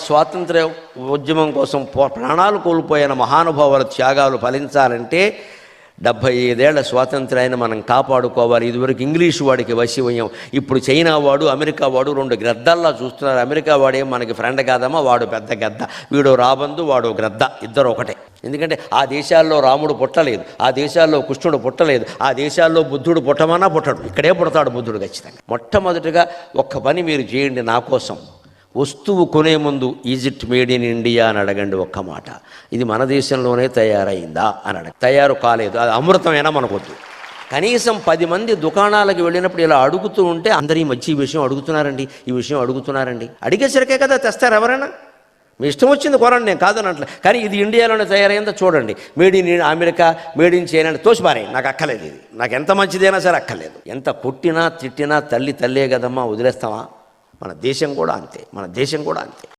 స్వాతంత్ర్య ఉద్యమం కోసం ప్రాణాలు కోల్పోయిన మహానుభావుల త్యాగాలు ఫలించాలంటే 75 ఏళ్ల స్వాతంత్ర్యాన్ని మనం కాపాడుకోవాలి. ఇదివరకు ఇంగ్లీషు వాడికి వశివయ్యాం, ఇప్పుడు చైనా వాడు అమెరికా వాడు రెండు గ్రద్దల్లా చూస్తున్నారు. అమెరికా వాడేం మనకి ఫ్రెండ్ కాదమ్మా, వాడు పెద్ద గద్ద, వీడు రాబందు వాడు గ్రద్ద, ఇద్దరు ఒకటే. ఎందుకంటే ఆ దేశాల్లో రాముడు పుట్టలేదు, ఆ దేశాల్లో కృష్ణుడు పుట్టలేదు, ఆ దేశాల్లో బుద్ధుడు పుట్టమన్నా పుట్టడు, ఇక్కడే పుడతాడు బుద్ధుడు ఖచ్చితంగా. మొట్టమొదటిగా ఒక్క పని మీరు చేయండి నా కోసం, వస్తువు కొనే ముందు is it made in India అని అడగండి ఒక్క మాట. ఇది మన దేశంలోనే తయారైందా అని అడగ, తయారు కాలేదు, అది అమృతమైనా మనకొద్దు. కనీసం 10 మంది దుకాణాలకు వెళ్ళినప్పుడు ఇలా అడుగుతూ ఉంటే అందరూ ఈ మధ్య ఈ విషయం అడుగుతున్నారండి, ఈ విషయం అడుగుతున్నారండి. అడిగేసరికే కదా తెస్తారు ఎవరైనా. మీ ఇష్టం వచ్చింది కొనండి, నేను కాదనట్లే. కానీ ఇది ఇండియాలోనే తయారైందో చూడండి, made in America, made in China తోసిపారే, నాకు అక్కలేదు, ఇది నాకు ఎంత మంచిదైనా సరే అక్కర్లేదు. ఎంత కొట్టినా తిట్టినా తల్లి తల్లే కదమ్మా, వదిలేస్తామా? మన దేశం కూడా అంతే, మన దేశం కూడా అంతే.